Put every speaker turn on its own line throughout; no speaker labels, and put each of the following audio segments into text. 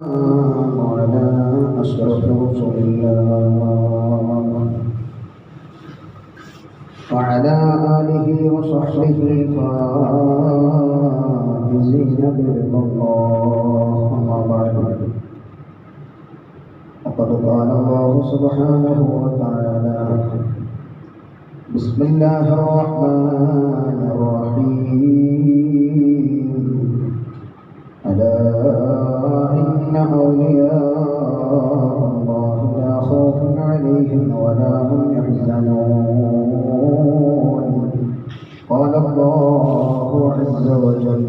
وعلى أشرف رسل الله وعلى آله وصحبه الفائزين برضا الله. أما بعد، وقد قال الله سبحانه وتعالى: بسم الله الرحمن الرحيم. ألا إن أولياء الله لا خوف عليهم ولا هم يحزنون. قال الله عز وجل: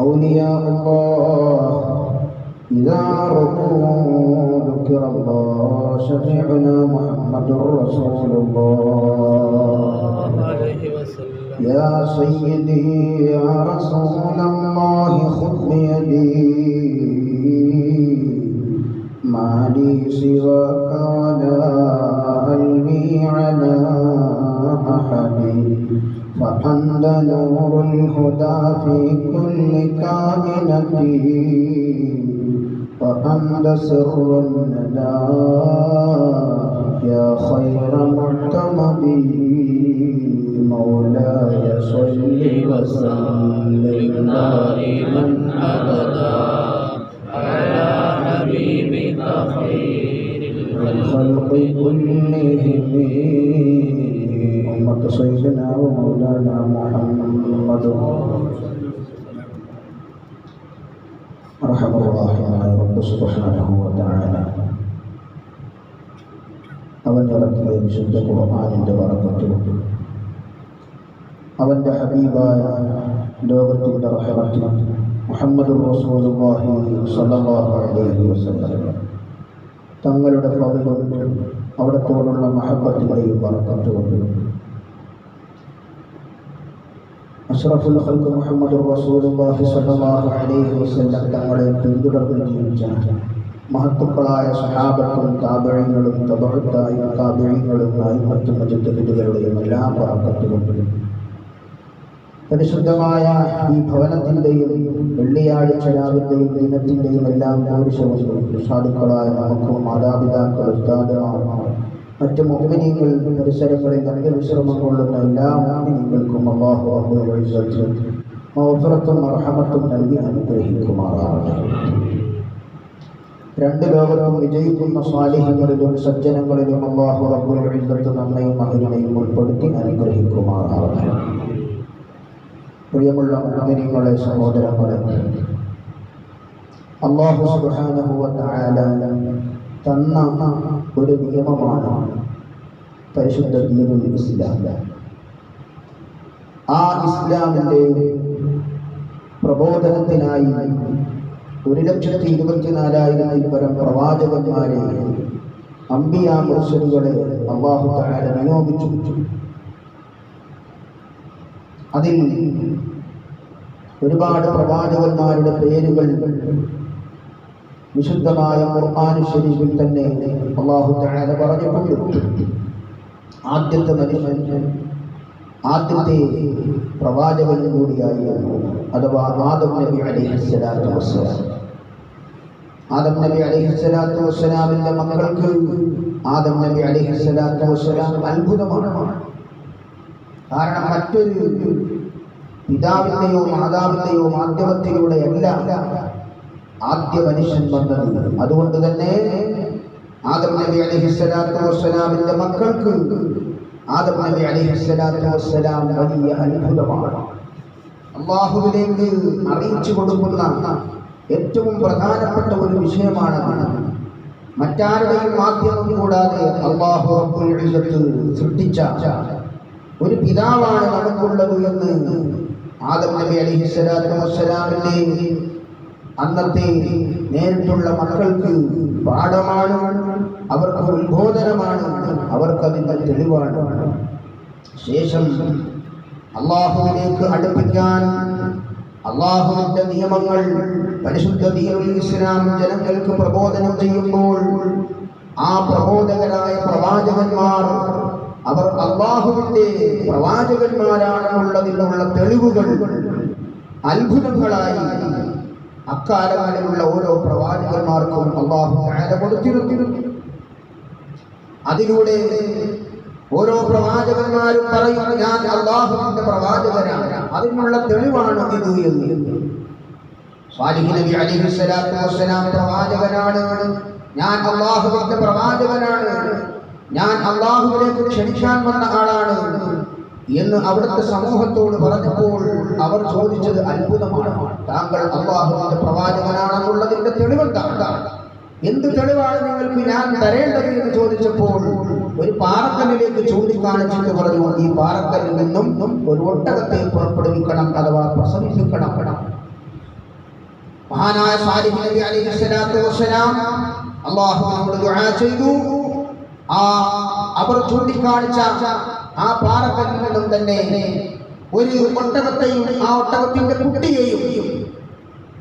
أولياء الله إذا ذكر الله شفيعنا محمد رسول الله. يا سيدي يا رسول الله خذ بيدي، ما لي سواك ولا قلبي على أحد، فأنت نور الهدى في كل كائنتي، وأنت سر النداء يا خير معتمد. مولاي صل وسلم دائما أبدا
على حبيبك خير
الخلق كلهم. أمة سيدنا ومولانا محمد رحمه الله رب سبحانه وتعالى. അവൻ ഇറക്കിയ വിശുദ്ധ ഖുർആനിന്റെ ബറക്കത്തും അവന്റെ ഹബീബായ ലോകത്തിന്റെ റഹ്മത്തും മുഹമ്മദുർ റസൂലുള്ളാഹി സ്വല്ലല്ലാഹു അലൈഹി വസല്ലം തങ്ങളുടെ ഫضലും അവിടത്തോടുള്ള മഹബ്ബത്തിന്റെയും ബറക്കത്തും അഷ്റഫുൽ ഖൽഖ് മുഹമ്മദുർ റസൂലുള്ളാഹി സ്വല്ലല്ലാഹു അലൈഹി വസല്ലം തങ്ങളെ പിന്തുടർന്ന് ജീവിച്ച മഹത്തുക്കളായ സഹാബത്തും താബഈങ്ങളും താബഈങ്ങളും അയിമ്മത്തും മുജ്തഹിദുകളുടെയും എല്ലാ ബറക്കത്തും പരിശുദ്ധമായ ഈ ഭവനത്തിൻ്റെയും വെള്ളിയാഴ്ച രാവിലെയും ദിനത്തിൻ്റെയും എല്ലാം ആവശ്യവും സാധുക്കളായ നമുക്കും മാതാപിതാക്കൾ, ഉസ്താദുമാർ, മറ്റു മുഅ്മിനീങ്ങൾ പരിസരങ്ങളിൽ അന്ത്യവിശ്രമം കൊള്ളുന്ന എല്ലാ മുഅ്മിനീങ്ങൾക്കും അല്ലാഹു റബ്ബുൽ ഇസ്സത്ത് മഗ്ഫിറത്തും മർഹമത്തും നൽകി അനുഗ്രഹിക്കുമാറാവട്ടെ. രണ്ട് ലോകത്തും വിജയിക്കുന്ന സ്വാലിഹീങ്ങളിലും സജ്ജനങ്ങളിലും അല്ലാഹു റബ്ബുൽ ഇസ്സത്ത് നമ്മയും അഹ്ലിനെയും ഉൾപ്പെടുത്തി അനുഗ്രഹിക്കുമാറാവട്ടെ. പ്രിയമുള്ള മുഅ്മിനീങ്ങളെ, സഹോദരങ്ങളെ, അല്ലാഹു സുബ്ഹാനഹു വ തആല തന്ന ഒരു നിയമമാണ് പരിശുദ്ധ ദീനുൽ ഇസ്ലാം. ആ ഇസ്ലാമിൻ്റെ പ്രബോധനത്തിനായി 1,24,000 പരം പ്രവാചകന്മാരെ, അംബിയാ മുർസലുകളെ അല്ലാഹു തആല നിയോഗിച്ചു. അതിൽ ഒരുപാട് പ്രവാചകന്മാരുടെ പേരുകൾ വിശുദ്ധമായ ഖുർആൻ ശരീഫിൽ തന്നെ അല്ലാഹു തആല പറഞ്ഞിട്ടുണ്ട്. ആദ്യത്തെ മനുഷ്യൻ, ആദ്യത്തെ പ്രവാചകൻ കൂടിയായിരുന്നു, അഥവാ ആദം നബി അലൈഹിസ്സലാത്തു വസ്സലാം. ആദം നബി അലൈഹിസ്സലാത്തു വസ്സലാമിന്റെ മക്കൾക്ക് ആദം നബി അലൈഹിസ്സലാത്തു വസ്സലാം അത്ഭുതമാണ്. കാരണം മറ്റൊരു പിതാവിൻ്റെയോ മാതാവിൻ്റെയോ മാധ്യമത്തിലൂടെയല്ല ആദ്യ മനുഷ്യൻ വന്നത്. അതുകൊണ്ട് തന്നെ ആദം നബി അലൈഹിസ്സലാത്തു വസ്സലാമിന്റെ മക്കൾക്ക് ആദം നബി അലൈഹിസ്സലാത്തു വസ്സലാം വലിയ അത്ഭുതമാണ്. അല്ലാഹുവിലേക്ക് അറിയിച്ചു കൊടുക്കുന്ന ഏറ്റവും പ്രധാനപ്പെട്ട ഒരു വിഷയമാണ്. മറ്റാരുടെയും മാധ്യമം കൂടാതെ അല്ലാഹു റബ്ബുൽ ഇസ്സത്ത് സൃഷ്ടിച്ച ഒരു പിതാവാണ് നമുക്കുള്ളത് എന്ന് ആദം നബി അലൈഹിസ്സലാത്തു വസ്സലാമിന്റെ അന്നത്തെ നേരിട്ടുള്ള മക്കൾക്ക് പാഠമാണ്, അവർക്ക് ഉത്ബോധനമാണ്, അവർക്കതിൻ്റെ തെളിവാണ്. ശേഷം അല്ലാഹുവിലേക്ക് അടുപ്പിക്കാൻ അല്ലാഹുവിന്റെ നിയമങ്ങൾ പരിശുദ്ധ ദീനുൽ ഇസ്ലാം ജനങ്ങൾക്ക് പ്രബോധനം ചെയ്യുമ്പോൾ ആ പ്രബോധകരായ പ്രവാചകന്മാർ അവർ അല്ലാഹുവിന്റെ പ്രവാചകന്മാരാണെന്നുള്ളതിനുള്ള തെളിവുകൾ അത്ഭുതങ്ങളായി അക്കാലങ്ങളിലുള്ള ഓരോ പ്രവാചകന്മാർക്കും അല്ലാഹു തആല കൊടുത്തിരുന്നു. അതിലൂടെ ഓരോ പ്രവാചകന്മാരും പറയും, ഞാൻ അല്ലാഹുവിന്റെ പ്രവാചകനാണ്, അതിനുള്ള തെളിവാണ് ഇത് എന്ന്. സാലിഹ് നബി അലൈഹിസ്സലാത്തു വസ്സലാം പ്രവാചകനാണ്, ഞാൻ അല്ലാഹുവിന്റെ പ്രവാചകനാണ്, ഞാൻ അല്ലാഹുവിലേക്ക് ക്ഷണിക്കാൻ വന്ന ആളാണ് എന്ന് അവിടുത്തെ സമൂഹത്തോട് പറഞ്ഞപ്പോൾ അവർ ചോദിച്ചത് അത്ഭുതമാണ്, താങ്കൾ അല്ലാഹുവിന്റെ പ്രവാചകനാണെന്നുള്ളതിന്റെ തെളിവെന്താണ്? എന്ത് തെളിവാണ് നിങ്ങൾക്ക് ഞാൻ തരേണ്ടത് എന്ന് ചോദിച്ചപ്പോൾ ഒരു പാറക്കല്ലിലേക്ക് ചൂണ്ടിക്കാണിച്ചിട്ട് പറഞ്ഞു, ഈ പാറക്കല്ലിൽ നിന്നും ഒരു ഒട്ടകത്തെ പുറപ്പെടുവിക്കണം, അഥവാ പ്രസവിപ്പിക്കണം. മഹാനായ സാലിഹ് നബി അലൈഹിസ്സലാത്തു വസ്സലാം അല്ലാഹുവിനോട് ദുആ ചെയ്തു. അവർ ചൂണ്ടിക്കാണിച്ച ആ പാറക്കല്ലിൽ നിന്നും തന്നെ ഒരു ഒട്ടകത്തെയും ആ ഒട്ടകത്തിന്റെ കുട്ടിയെയും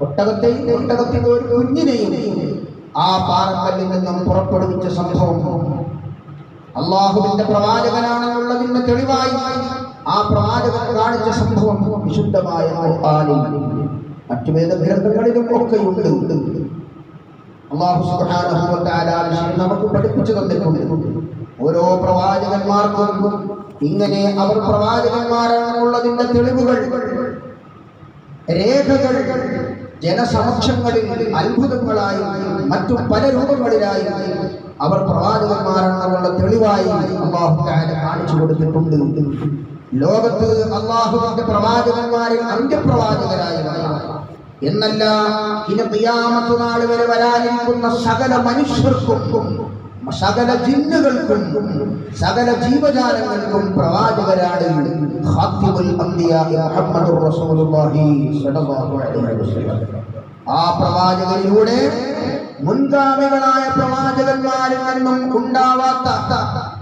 ഒട്ടകത്തിന്റെ ഒരു കുഞ്ഞിനെയും ആ പാറക്കല്ലിൽ നിന്നും പുറപ്പെടുവിച്ച സംഭവം അല്ലാഹുവിന്റെ പ്രവാചകനാണെന്നുള്ളതിന്റെ തെളിവായി ആ പ്രവാചകൻ കാണിച്ച സംഭവം വിശുദ്ധമായ ഖുർആനിൽ മറ്റു വേദഗ്രന്ഥങ്ങളിലും ഒക്കെയുണ്ട്. അല്ലാഹു സുബ്ഹാനഹു വ തആല നമുക്ക് പഠിപ്പിച്ചു തന്നിട്ടുണ്ട്. ഓരോ പ്രവാചകന്മാർക്കും ഇങ്ങനെ അവർ പ്രവാചകന്മാരാണെന്നുള്ളതിന്റെ തെളിവുകൾ, രേഖകൾ ജനസമക്ഷങ്ങളിൽ അത്ഭുതങ്ങളായി മറ്റു പല രൂപങ്ങളിലായി അവർ പ്രവാചകന്മാരെന്നുള്ള തെളിവായി അല്ലാഹു തആല കാണിച്ചു കൊടുത്തിട്ടുണ്ട്. ലോകത്ത് അല്ലാഹുവിന്റെ പ്രവാചകന്മാരിൽ അന്ത്യപ്രവാചകരായി എന്നല്ല, ഇനി ഖിയാമത്ത് നാൾ വരെ വരാനിരിക്കുന്ന സകല മനുഷ്യർക്കും സകല ജിന്നുകൾക്കും സകല ജീവജാലങ്ങൾക്കും പ്രവാചകരാണ് ഖാതിമുൽ അംബിയാ മുഹമ്മദുർ റസൂലുള്ളാഹി സ്വല്ലല്ലാഹു അലൈഹി വസല്ലം. ആ പ്രവാചകനിലൂടെ മുൻഗാമികളായ പ്രവാചകന്മാരിൽ നിന്നും ഉണ്ടാവാത്ത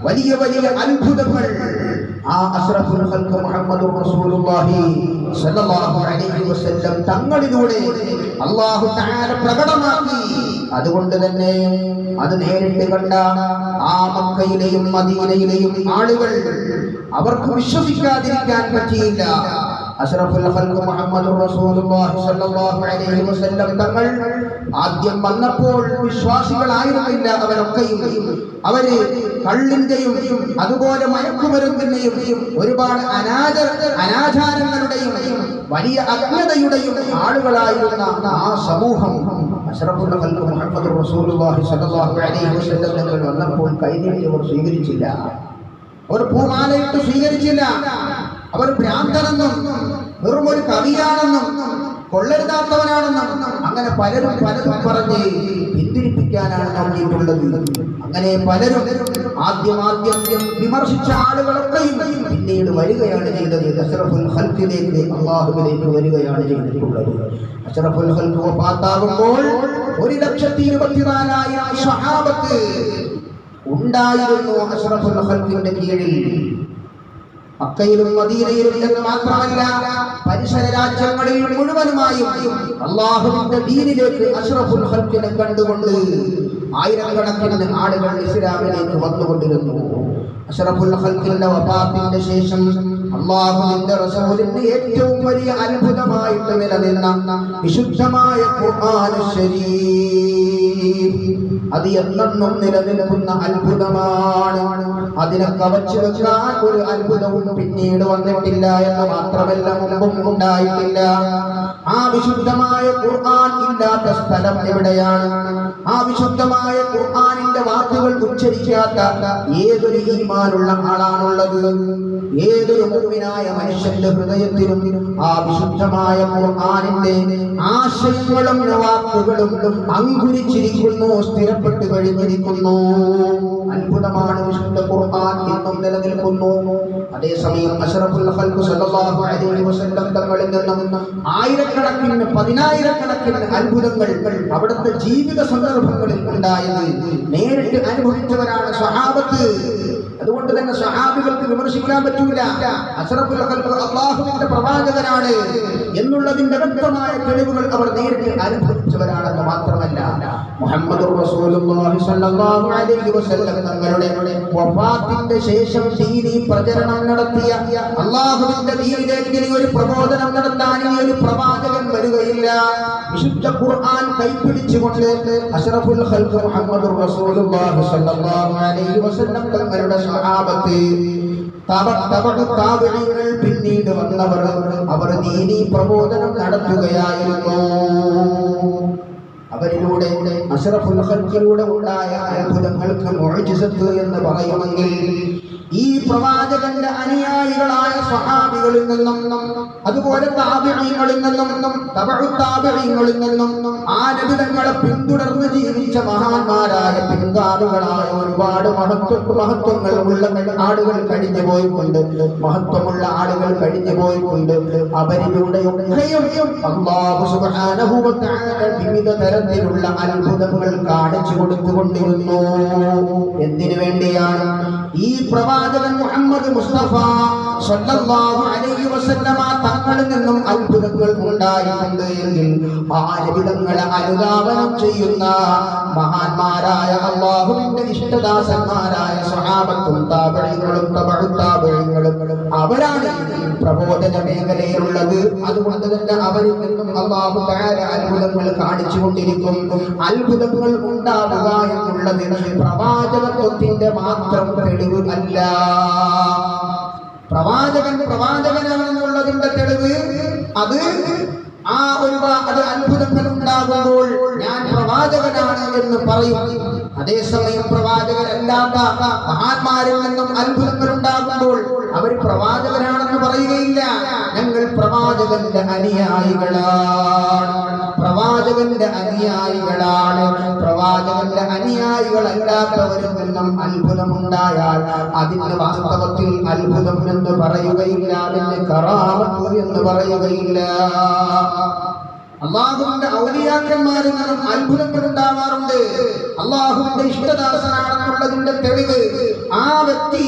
വലിയ വലിയ അത്ഭുതങ്ങൾ ആ അഷ്റഫുൽ ഖൽഖ് മുഹമ്മദുർ റസൂലുള്ളാഹി സ്വല്ലല്ലാഹു അലൈഹി വസല്ലം തങ്ങളിലൂടെ അല്ലാഹു തആല പ്രകടമാക്കി. അതുകൊണ്ട് തന്നെ അത് നേരിട്ട് കണ്ട ആ മക്കയിലെയും മദീനയിലെയും ആളുകൾ അവർക്ക് വിശ്വസിക്കാതിരിക്കാൻ പറ്റിയില്ല. അഷ്റഫുൽ ഖൽഖ് മുഹമ്മദുർ റസൂലുള്ളാഹി സ്വല്ലല്ലാഹു അലൈഹി വസല്ലം തങ്ങൾ ആദ്യം വന്നപ്പോൾ വിശ്വാസികളായിരുന്നില്ല അവരൊക്കെയും. അവര് കള്ളിന്റെയും അതുപോലെ മയക്കുമരുന്നിന്റെയും ഒരുപാട് അനാചാരങ്ങളുടെയും വലിയ അജ്ഞതയുടെയും ആളുകളായിരുന്ന ആ സമൂഹം അഷ്റഫുൽ ഖൽഖ് മുഹമ്മദുർ റസൂലുള്ളാഹി സ്വല്ലല്ലാഹു അലൈഹി വസല്ലം തങ്ങൾ വന്നപ്പോൾ കൈനീട്ടി അവർ സ്വീകരിച്ചില്ല, ഒരു പൂമാലയിട്ട് സ്വീകരിച്ചില്ല. അവർ ഭ്രാന്തനെന്നും വെറും ഒരു കവിയാണെന്നും കൊള്ളരുതാത്തവനാണെന്നും അങ്ങനെ പലരും പറഞ്ഞ് പിന്തിരിപ്പിക്കാനാണ് നോക്കിയിട്ടുള്ളത്. അങ്ങനെ പലരും ആദ്യം വിമർശിച്ച ആളുകളൊക്കെയും പിന്നീട് വരികയാണ് ചെയ്തത്. അഷ്റഫുൽ ഖൽഖിലേക്ക് അല്ലാഹുവിലേക്ക് വരികയാണ് ചെയ്തിട്ടുള്ളത്. അഷ്റഫുൽ ഖൽഖ് വഫാത്താകുമ്പോൾ 1,24,000 സ്വഹാബത്ത് ഉണ്ടായിരുന്നു അഷ്റഫുൽ ഖൽഖിന്റെ കീഴിൽ. മക്കയിലും മദീനയിലും എന്ന് മാത്രമല്ല പരിസര രാജ്യങ്ങളിൽ മുഴുവനുമായും അല്ലാഹുവിന്റെ ദീനിലേക്ക് അഷ്റഫുൽ ഖൽഖിനെ കണ്ടുകൊണ്ട് ആയിരക്കണക്കിന് ആളുകൾ ഇസ്ലാമിലേക്ക് വന്നുകൊണ്ടിരുന്നു. അഷ്റഫുൽ ഖൽഖിന്റെ വഫാത്തിന്റെ ശേഷം അല്ലാഹുവിന്റെ റസൂലിന്റെ ഏറ്റവും വലിയ അത്ഭുതമായിട്ട് നിലനിന്ന വിശുദ്ധമായ ഖുർആൻ ശരീഫ് അത് എന്നെന്നും നിലനിൽക്കുന്ന അത്ഭുതമാണ്. അതിനെ കവച്ചു വെക്കാൻ ഒരു അത്ഭുതവും പിന്നീട് വന്നിട്ടില്ല എന്ന് മാത്രമല്ല മുമ്പും ഉണ്ടായിട്ടില്ല. ആ വിശുദ്ധമായ ഖുർആൻ ഇല്ലാത്ത സ്ഥലം എവിടെയാണ്? ആ വിശുദ്ധമായ ഖുർആനിന്റെ വാക്കുകൾ ഉച്ചരിക്കാത്ത ഏതൊരു ഈമാനുള്ള ആളാണുള്ളത്? ഏതൊരു മുഅ്മിനായ മനുഷ്യന്റെ ഹൃദയത്തിലും ആ വിശുദ്ധമായ ഖുർആനിന്റെ ആശയങ്ങളും വാക്കുകളും അങ്കുരിച്ചിരിക്കുന്നു, സ്ഥിരപ്പെട്ടു കഴിഞ്ഞിരിക്കുന്നു. അത്ഭുതമാണ് വിശുദ്ധ ഖുർആൻ, ഇന്നും നിലനിൽക്കുന്നു. അതേസമയം അഷ്റഫുൽ ഖൽഖ് സ്വല്ലല്ലാഹു അലൈഹി വസല്ലം തങ്ങളിൽ നിന്നും ആയിരക്കണക്കിന് പതിനായിരക്കണക്കിന് അത്ഭുതങ്ങൾ അവിടുത്തെ ജീവിത സന്ദർഭങ്ങളിൽ ഉണ്ടായത് നേരിട്ട് അനുഭവിച്ചവരാണ് സ്വഹാബത്ത്. അതുകൊണ്ട് തന്നെ സ്വഹാബികൾക്ക് വിമർശിക്കാൻ പറ്റൂല. അഷ്റഫുൽ ഖൽഖ് അല്ലാഹുവിന്റെ പ്രവാചകനാണ് എന്നുള്ളതിന്റെ വ്യക്തമായ തെളിവുകൾ അവർ നേരിട്ട് അനുഭവിച്ചവരാണെന്ന് മാത്രമല്ല, മുഹമ്മദുർ റസൂലുള്ളാഹി സ്വല്ലല്ലാഹു അലൈഹി വസല്ലം തങ്ങളുടെ വഫാത്തിന്റെ ശേഷം ദീനി പ്രചരണം നടത്തിയ അല്ലാഹുവിന്റെ ദീനിലേക്ക് ഒരു പ്രബോധനം നടത്താൻ ഒരു പ്രവാചകൻ വിശുദ്ധ ഖുർആൻ കൈപിടിച്ചുകൊണ്ട് അഷ്റഫുൽ ഖൽഖ് മുഹമ്മദുർ റസൂലുള്ളാഹി സ്വല്ലല്ലാഹു അലൈഹി വസല്ലം തങ്ങളുടെ സ്വഹാബത്ത് താബിഈങ്ങൾ പിന്നീട് വന്നവർ അവർ ദീനീ പ്രബോധനം നടത്തുകയായിരുന്നു. അവരിലൂടെ അഷ്റഫുൽ ഖൽഖിലൂടെ ഉണ്ടായ അത്ഭുതങ്ങൾക്ക് മുഅ്ജിസത്ത് എന്ന് പറയുമെങ്കിൽ ഈ പ്രവാചകന്റെ അനുയായികളായ സ്വഹാബികളിൽ നിന്നും അതുപോലെ താബിഈങ്ങളിൽ നിന്നും താബിഈങ്ങളിൽ നിന്നും ആ നബിതങ്ങളെ പിന്തുടർന്ന് ജീവിച്ച മഹാന്മാരായ പിൻഗാമികളായ ഒരുപാട് മഹത്വങ്ങൾ ഉള്ള ആളുകൾ കഴിഞ്ഞു പോയിട്ടുണ്ട്. മഹത്വമുള്ള ആളുകൾ കഴിഞ്ഞു പോയിട്ടുണ്ട്. അവരിലൂടെയൊക്കെയും അല്ലാഹു സുബ്ഹാനഹു വ തആല വിവിധ തരത്തിലുള്ള അത്ഭുതങ്ങൾ കാണിച്ചു കൊടുത്തുകൊണ്ടിരുന്നു. എന്തിനു വേണ്ടിയാണ്? ഈ പ്രവാചകൻ മുഹമ്മദ് മുസ്തഫ സ്വല്ലല്ലാഹു അലൈഹി വസല്ലമ തങ്ങളിൽ നിന്നും അത്ഭുതങ്ങൾ ഉണ്ടായിട്ടുണ്ട് എങ്കിൽ ആ നബിതങ്ങളെ അനുധാവനം ചെയ്യുന്ന മഹാന്മാരായ അല്ലാഹുവിന്റെ ഇഷ്ടദാസന്മാരായ സ്വഹാബത്തും താബിഈങ്ങളും തബഉത്താബിഈങ്ങളും അവരാണ് പ്രബോധന മേഖലയിലുള്ളത്. അതുകൊണ്ട് തന്നെ അവരിൽ നിന്നും അല്ലാഹു തആല അത്ഭുതങ്ങൾ കാണിച്ചുകൊണ്ടിരിക്കും. അത്ഭുതങ്ങൾ ഉണ്ടാവുക എന്നുള്ളത് പ്രവാചകത്വത്തിന്റെ മാത്രം തെളിവ് അല്ല. പ്രവാചകനാണെന്നുള്ളതിന്റെ തെളിവ് അത് അത്ഭുതങ്ങൾ ഉണ്ടാകുമ്പോൾ ഞാൻ പ്രവാചകനാണ് എന്ന് പറയും. അതേസമയം പ്രവാചകരല്ലാത്ത മഹാന്മാരിൽ നിന്നും അത്ഭുതങ്ങൾ ഉണ്ടാകുമ്പോൾ അവർ പ്രവാചകനാണെന്ന് പറയുകയില്ല. ഞങ്ങൾ പ്രവാചകന്റെ അനുയായികളാണ്. പ്രവാചകന്റെ അനുയായികളല്ലാത്തവരിൽ നിന്നും അത്ഭുതമുണ്ടായാൽ അതിന് വാസ്തവത്തിൽ അത്ഭുതം എന്ന് പറയുകയില്ല, അതിന് കറാമത്ത് എന്ന് പറയുകയില്ല. അല്ലാഹുവിന്റെ ഔലിയാക്കന്മാരിൽ നിന്നും അത്ഭുതങ്ങൾ ഉണ്ടാവാറുണ്ട്. അല്ലാഹുവിന്റെ ഇഷ്ടദാസനാണെന്നുള്ളതിന്റെ തെളിവ് ആ വ്യക്തി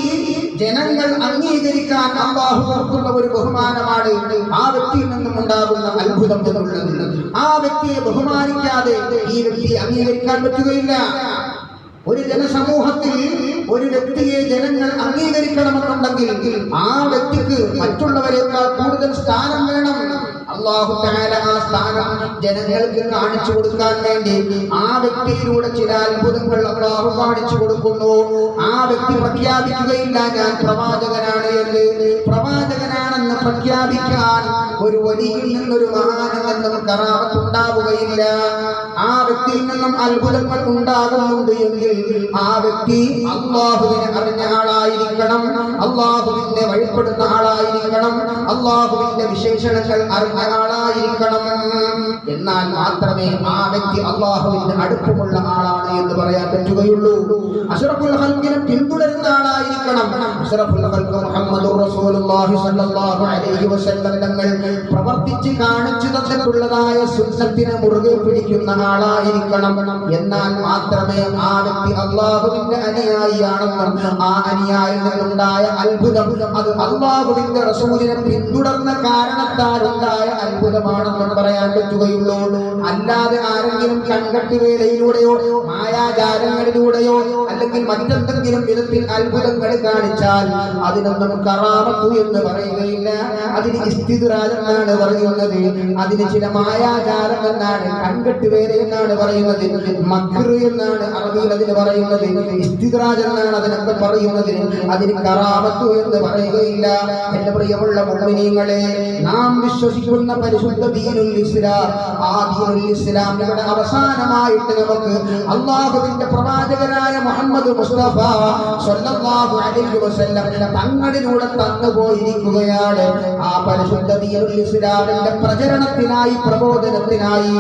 ജനങ്ങൾ അംഗീകരിക്കാൻ അല്ലാഹുവിനുള്ള ഒരു ബഹുമാനമാണ് ആ വ്യക്തിയിൽ നിന്നും ഉണ്ടാകുന്ന അത്ഭുതം എന്നുള്ളത്. ആ വ്യക്തിയെ ബഹുമാനിക്കാതെ ഈ വ്യക്തിയെ അംഗീകരിക്കാൻ പറ്റുകയില്ല. ഒരു ജനസമൂഹത്തിൽ ഒരു വ്യക്തിയെ ജനങ്ങൾ അംഗീകരിക്കണമെന്നുണ്ടെങ്കിൽ ആ വ്യക്തിക്ക് മറ്റുള്ളവരെക്കാൾ കൂടുതൽ സ്ഥാനം വേണം. അല്ലാഹു തആല ആ സ്ഥാനം ജനങ്ങൾക്ക് കാണിച്ചു കൊടുക്കാൻ വേണ്ടി ആ വ്യക്തിയിലൂടെ ചില അത്ഭുതങ്ങൾ അല്ലാഹു കാണിച്ചു കൊടുക്കുന്നു. ആ വ്യക്തി പ്രഖ്യാപിക്കുകയില്ല ഞാൻ പ്രവാചകനാണ് എന്ന്. പ്രവാചകനാണെന്ന് പ്രഖ്യാപിക്കാൻ ഒരു വലിയിൽ നിന്നൊരു മഹാനിൽ നിന്നും കറാമത്ത് ഉണ്ടാവുകയില്ല. ആ വ്യക്തിയിൽ നിന്നും അത്ഭുതങ്ങൾ ഉണ്ടാകുന്നുണ്ട് എങ്കിൽ ആ വ്യക്തി അല്ലാഹുവിനെ അറിഞ്ഞ ആളായിരിക്കണം, അല്ലാഹുവിനെ വഴിപ്പെടുന്ന ആളായിരിക്കണം, അല്ലാഹുവിന്റെ വിശേഷണങ്ങൾ അറിഞ്ഞ ആളായിരിക്കണം. എന്നാൽ മാത്രമേ ആ വ്യക്തി അല്ലാഹുവിന്റെ അടുപ്പമുള്ള ആളാണ് എന്ന് പറയാൻ പറ്റുകയുള്ളൂ. അഷ്റഫുൽ ഖൽഖിനെ പിന്തുടരുന്ന ആളായിരിക്കണം. അഷ്റഫുൽ ഖൽഖ് മുഹമ്മദുർ റസൂലുള്ളാഹി സ്വല്ലല്ലാഹു അലൈഹി വസല്ലം തങ്ങൾ പ്രവർത്തിച്ച് കാണിച്ചു തന്നിട്ടുള്ളതായ സുന്നത്തിനെ മുറുകെ പിടിക്കുന്ന ആളായിരിക്കണം. എന്നാൽ മാത്രമേ ആ വ്യക്തി അല്ലാഹുവിന്റെ അനുയായിയാണെന്നും ആ അനുയായിൽ നിന്നുണ്ടായ അത്ഭുതം അത് അല്ലാഹുവിന്റെ റസൂലിനെ പിന്തുടർന്ന കാരണത്താൽ ഉണ്ടായ അത്ഭുതമാണെന്ന് പറയാൻ പറ്റുകയുള്ളൂ. അല്ലാതെ ആരെങ്കിലും കൺകെട്ടുവേലയിലൂടെയോ മായാജാലങ്ങളിലൂടെയോ അല്ലെങ്കിൽ മറ്റെന്തെങ്കിലും വിധത്തിൽ അത്ഭുതങ്ങൾ കാണിച്ചാൽ അതിനൊന്നും കറാമത്ത് എന്ന് പറയുകയില്ല. അതിന് ഇസ്തിദ്റാജ് എന്നാണ് പറയുന്നത്. അതിന് ചില മായാജാലം എന്നാണ്, കൺകെട്ടുവേല എന്നാണ് പറയുന്നത്, മക്ർ എന്നാണ് അറബിയിൽ അതിന് പറയുന്നത്, ഇസ്തിദ്റാജ് എന്നാണ് അതിനൊക്കെ പറയുന്നത്. അതിന് കറാമത്ത് എന്ന് പറയുകയില്ല. എന്റെ പ്രിയമുള്ള മുഅ്മിനീങ്ങളെ, നാം വിശ്വസിക്കുന്ന പരിശുദ്ധ ദീനുൽ ഇസ്ലാം, ആ ദീനുൽ ഇസ്ലാം ഇവിടെ അവസാനമായിട്ട് നമുക്ക് അല്ലാഹുവിന്റെ പ്രവാചകനായ മുഹമ്മദ് മുസ്തഫ സ്വല്ലല്ലാഹു അലൈഹി വസല്ലം തങ്ങളിലൂടെ തന്നുപോയിരിക്കുകയാണ്. ആ പരിശുദ്ധ ദീനുൽ ഇസ്ലാമിന്റെ പ്രചരണത്തിനായി, പ്രബോധനത്തിനായി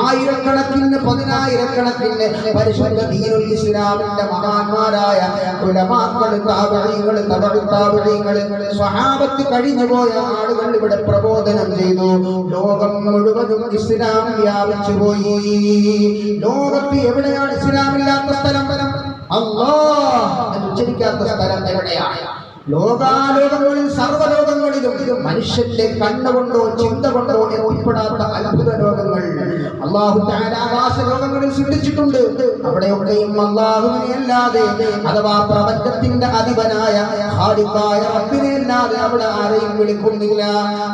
ആയിരക്കണക്കിന് പതിനായിരക്കണക്കിന് പരിശുദ്ധ ദീനുൽ ഇസ്ലാമിന്റെ മഹാന്മാരായ ഉലമാക്കൾ, താബിഈകൾ, തബഉത്താബിഈകൾ, സ്വഹാബത്ത് കഴിഞ്ഞുപോയ ആളുകൾ ഇവിടെ പ്രബോധനം ചെയ്തു. ലോകം മുഴുവനും ഇസ്ലാം വ്യാപിച്ചു പോയി. ലോകത്ത് എവിടെയാണ് ഇസ്ലാമില്ലാത്ത സ്ഥലം? അല്ലാഹ് ഉച്ചരിക്കാത്ത സ്ഥലം എവിടെയാണ്? ലോകാലോകങ്ങളിൽ സർവ്വലോകങ്ങളിലും മനുഷ്യന്റെ കണ്ണുകൊണ്ടോ ചിന്ത കൊണ്ടോ ഉൾപ്പെടാത്ത അത്ഭുത ലോകങ്ങൾ അല്ലാഹു തആല ആകാശലോകങ്ങളിൽ സൃഷ്ടിച്ചിട്ടുണ്ട്. അവിടെയൊക്കെയും അല്ലാഹുവിനെ അല്ലാതെ അഥവാ പ്രപഞ്ചത്തിന്റെ അധിപനായ ഖാലിഖായ റബ്ബിനെ അല്ലാതെ അവിടെ ആരെയും വിളിക്കുന്നില്ല.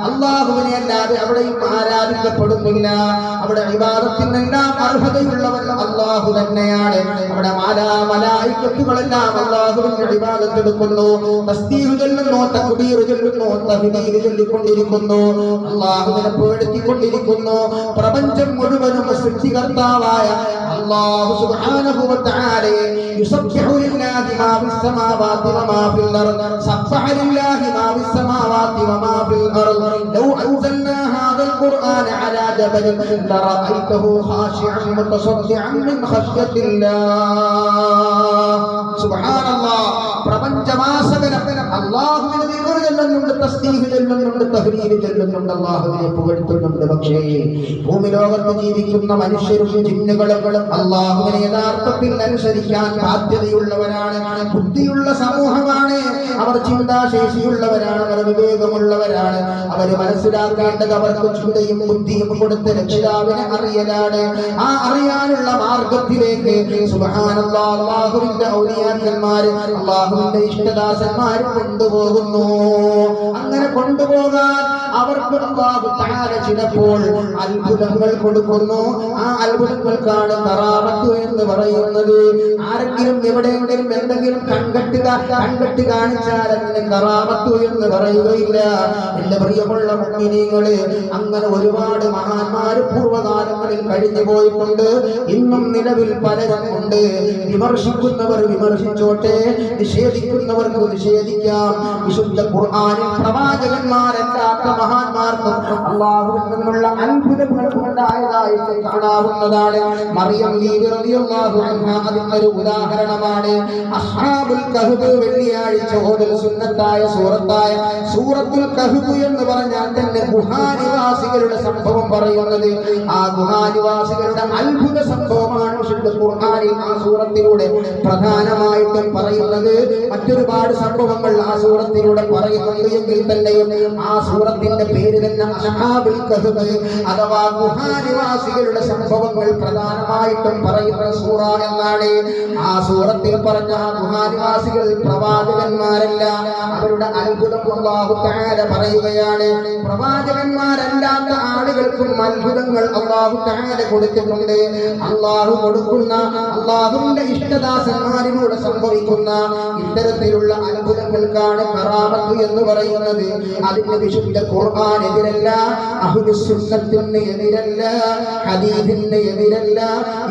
അല്ലാഹുവിനെ അല്ലാതെ അവിടെയും ആരാധിക്കപ്പെടുന്നില്ല. അവിടെ ഇബാദത്തിനെല്ലാം അർഹതയുള്ളവൻ അല്ലാഹു തന്നെയാണ്. അവിടെ മലായികത്തുകളെല്ലാം അല്ലാഹുവിന്റെ ഇബാദത്ത് എടുക്കുന്നു, തസ്ബീഹ് ചൊല്ലുന്നു, തക്ബീർ ചൊല്ലുന്നു, തഹ്ലീൽ ചൊല്ലിക്കൊണ്ടിരിക്കുന്നു, അല്ലാഹുവിനെ പുകഴ്ത്തിക്കൊണ്ടിരിക്കുന്നു. പ്രപഞ്ചം മുഴുവനും സൃഷ്ടികർത്താവായ അല്ലാഹു സുബ്ഹാനഹു വ തആലയെ യുസബ്ബിഹു ലില്ലാഹി മാ ഫിസ് സമാവാതി വമാ ഫിൽ അർദ് സബ്ബഹ ലില്ലാഹി മാ ഫിസ് സമാവാതി വമാ ഫിൽ അർദ് ലൗ അൻസൽനാ ഹാദൽ ഖുർആന അലാ ജബലിൻ ലറഅയ്തഹു ഖാശിഅൻ മുതസദ്ദിഅൻ മിൻ ഖശ്യത്തില്ലാഹ്. സുബ്ഹാനല്ലാഹ്. പ്രപഞ്ചമാസകലം അല്ലാഹുവിനെ ദിക്ർ ചൊല്ലുന്നുണ്ട്, തസ്ബീഹ് ചൊല്ലുന്നുണ്ട്, തഹ്ലീൽ ചൊല്ലുന്നുണ്ട്, അല്ലാഹുവിനെ പുകഴ്ത്തുന്നുണ്ട്. പക്ഷേ ഭൂമി ലോകത്ത് ജീവിക്കുന്ന മനുഷ്യരും ജിന്നുകളും അല്ലാഹുവിനെ യഥാർത്ഥത്തിൽ അനുസരിക്കാൻ ബാധ്യതയുള്ളവരാണ്. ബുദ്ധിയുള്ള സമൂഹമാണ്, അവർ ചിന്താശേഷിയുള്ളവരാണ്, അവർ വിവേകമുള്ളവരാണ്. അവർ മനസ്സിലാക്കേണ്ടത് അവർക്ക് ചിന്തയും ബുദ്ധിയും കൊടുത്ത് രക്ഷിതാവിനെ അറിയലാണ്. ആ അറിയാനുള്ള മാർഗത്തിലേക്ക് സുബ്ഹാനല്ലാഹ് അല്ലാഹുവിന്റെ ഔലിയാക്കന്മാർ, അല്ലാഹുവിന്റെ ഇഷ്ടദാസന്മാർ കൊണ്ടുപോകുന്നു. അങ്ങനെ കൊണ്ടുപോകാൻ അവർക്ക് അല്ലാഹു തആല ചിലപ്പോൾ അത്ഭുതങ്ങൾ കൊടുക്കുന്നു. ആ അത്ഭുതങ്ങൾക്കാണ് കറാമത്ത് എന്ന് പറയുന്നത്. ആരെങ്കിലും എവിടെയെങ്കിലും എന്തെങ്കിലും കൺകെട്ട് കാണിച്ചാൽ അതിന് കറാമത്ത് എന്ന് പറയുകയില്ല. എന്റെ പ്രിയമുള്ള മുഅ്മിനീങ്ങളെ, അങ്ങനെ ഒരുപാട് മഹാന്മാർ പൂർവ്വകാലങ്ങളിൽ കഴിഞ്ഞു പോയിട്ടുണ്ട്. ഇന്നും നിലവിൽ പലരും ഉണ്ട്. വിമർശിക്കുന്നവർ വിമർശിച്ചോട്ടെ, നിഷേധിക്കുന്നവർക്ക് നിഷേധിക്കാം. വിശുദ്ധ ഖുർആനിൽ പ്രവാചകന്മാരല്ലാത്ത മഹാന്മാർക്കും അല്ലാഹുവിൽ നിന്നുള്ള അത്ഭുതങ്ങൾ ഉണ്ടായതായിട്ട് കാണാവുന്നതാണ്. മറിയം ബീവി റളിയല്ലാഹു അൻഹ അതിനൊരു ഉദാഹരണമാണ്. അസ്ഹാബുൽ കഹ്ഫ് വെള്ളിയാഴ്ച ഓതൽ സുന്നത്തായ സൂറത്തുൽ കഹ്ഫ് എന്ന് പറഞ്ഞാൽ തന്നെ ഗുഹാനിവാസികളുടെ സംഭവം പറയുന്നത്. ആ ഗുഹാനിവാസികളുടെ അത്ഭുത സംഭവമാണ് വിശുദ്ധ ഖുർആനിൽ ആ സൂറത്തിലൂടെ പ്രധാനമായിട്ടും പറയുന്നത്. മറ്റൊരുപാട് സംഭവങ്ങൾ ആ സൂറത്തിലൂടെ പറയുന്നുണ്ട് എങ്കിൽ തന്നെയും ആ സൂറത്തിന്റെ പേര് തന്നെ അസ്ഹാബുൽ കഹ്ഫ് അഥവാ ഗുഹാനിവാസികളുടെ സംഭവങ്ങൾ പ്രധാനമായിട്ടും പറയുന്ന സൂറ എന്നാണ്. ആ സൂറത്തിൽ പറഞ്ഞ ആ ഗുഹാനിവാസികൾ പ്രവാചകന്മാരല്ല, അവരുടെ അത്ഭുതം അല്ലാഹു തആല പറയുകയാണ്. പ്രവാചകന്മാരല്ലാത്ത ആളുകൾക്കും അത്ഭുതങ്ങൾ അല്ലാഹു തആല കൊടുത്തിട്ടുണ്ട്. അല്ലാഹു കൊടുക്കുന്ന, അല്ലാഹുവിന്റെ ഇഷ്ടദാസന്മാരിലൂടെ സംഭവിക്കുന്ന ഇത്തരത്തിലുള്ള അത്ഭുതങ്ങൾക്കാണ് കറാമത്ത് എന്ന് പറയുന്നത്. അതിന് വിശുദ്ധ ഖുർആൻ എതിരല്ല, അഹ്ലുസ് സുന്നത്തിന് എതിരല്ല, ഹദീസിന് എതിരല്ല.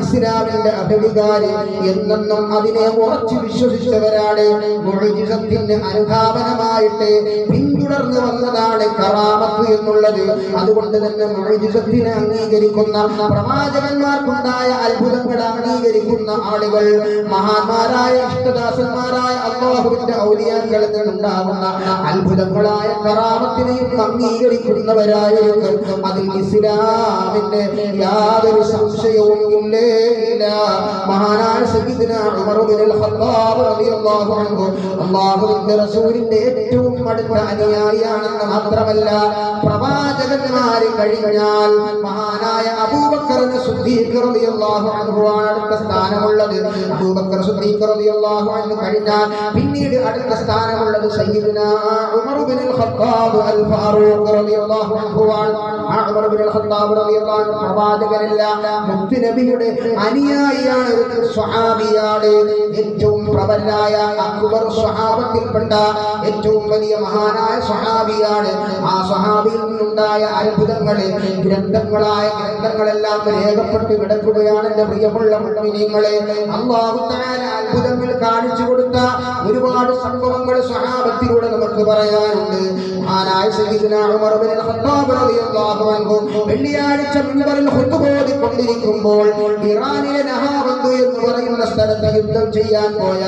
ഇസ്ലാമിന്റെ അഹലുകാര് എന്നെന്നും അതിനെ ഉറച്ചു വിശ്വസിച്ചവരാണ്. മുഅ്ജിസത്തിന് അനുധാവനമായിട്ട് പിന്തുടർന്നു വന്നതാണ് കറാമത്ത് എന്നുള്ളത്. അതുകൊണ്ട് തന്നെ മുഅ്ജിസത്തിനെ അംഗീകരിക്കുന്ന, പ്രവാചകന്മാർക്കുണ്ടായ അത്ഭുതങ്ങൾ അംഗീകരിക്കുന്ന ആളുകൾ മഹാന്മാരായ ഇഷ്ടദാസന്മാരായ അല്ലാഹുവിന്റെ ഔലിയാക്കളിൽ നിന്നുണ്ടാകുന്ന അത്ഭുതങ്ങളായ കറാമത്തിനെയും അംഗീകരിക്കുന്നവരായിരിക്കും. അതിൽ ഇസ്ലാമിന്റെ യാതൊരു സംശയവും ഇല്ല. മഹാനായ സയ്യിദുനാ ഉമർ ഇബ്നുൽ ഖത്താബ് റളിയല്ലാഹു അൻഹു അല്ലാഹുവിന്റെ റസൂലിന്റെ ഏറ്റവും അടുത്ത അനുയായിയാണെന്ന് മാത്രമല്ല, പ്രവാചകന്മാരെ കഴിഞ്ഞാൽ മഹാനായ അബൂബക്കർ സിദ്ദീഖ് റളിയല്ലാഹു അൻഹു ആണ് അടുത്ത സ്ഥാനമുള്ളത്. അബൂബക്കർ സിദ്ദീഖ് റളിയല്ലാഹു അൻഹു കഴിഞ്ഞാൽ പിന്നീട് അടുത്ത സ്ഥാനമുള്ളത് സയ്യിദുനാ ഉമർ ഇബ്നുൽ ഖത്താബ് അൽ ഫാറൂഖ് റളിയല്ലാഹു അൻഹു ആണ്. ഉമർ ഇബ്നുൽ ഖത്താബ് റളിയല്ലാഹു അൻഹു പ്രവാചകനല്ല, മുത്ത് നബിയുടെ അനുയായിയാണ്, ഒരു സ്വഹാബിയാണ്. ഏറ്റവും പ്രബലനായ അക്ബർ സ്വഹാബത്തിൽപ്പെട്ട ഏറ്റവും വലിയ മഹാനായ സ്വഹാബിയാണ്. ആ സ്വഹാബിയിൽ നിന്നുണ്ടായ അത്ഭുതങ്ങളെ ഗ്രന്ഥങ്ങളെല്ലാം രേഖപ്പെട്ട് കിടക്കുകയാണ്. എന്റെ പ്രിയമുള്ള മുഅ്മിനീങ്ങളെ, അല്ലാഹു തആല അത്ഭുതങ്ങൾ കാണിച്ചു കൊടുത്ത ഒരുപാട് സംഭവങ്ങൾ സ്വഹാബത്തിലൂടെ നമുക്ക് പറയാനുണ്ട്. മഹാനായ സയ്യിദുനാ ഉമർ ഇബ്നുൽ ഖത്താബ് റളിയല്ലാഹു അൻഹു വെള്ളിയാഴ്ച മിമ്പറിൽ ഖുത്ബ ഓതിക്കൊണ്ടിരിക്കുമ്പോൾ ഇറാനിലെ നഹാവന്ത് എന്ന് പറയുന്ന സ്ഥലത്ത് യുദ്ധം ചെയ്യാൻ പോയ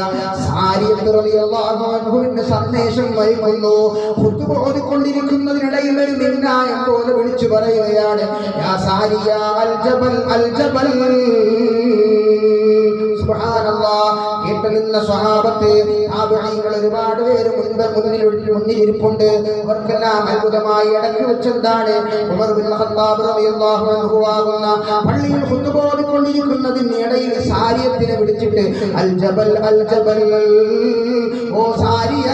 സാരിയത്ത് റളിയല്ലാഹു അൻഹുവിന്റെ സന്ദേശം വൈകുന്നു. ഖുത്ബ ഓതിക്കൊണ്ടിരിക്കുന്നതിനിടയിൽ ഒരു മിന്നായം പോലെ വിളിച്ചു പറയുകയാണ്, യാ സാരിയ അൽ ജബൽ അൽ ജബൽ. സുബ്ഹാനല്ലാഹ്. കേട്ട നിന്ന സ്വഹാബത്ത് താബഈങ്ങൾ ഒരുപാട് പേര് മുന്നിലിരിപ്പുണ്ട്. അവർക്കെല്ലാം അത്ഭുതമായി ഇടയ്ക്ക് വെച്ചെന്താണ് ഉമർ ബിൻ ഖത്താബ് റളിയല്ലാഹു അൻഹു ആകുന്ന പള്ളിയിൽ ഖുതുബ ഓതിക്കൊണ്ടിരിക്കുന്നതിനിടയിൽ സാരിയത്തിനെ വിളിച്ചിട്ട് അൽ ജബൽ ഓ സാരിയ,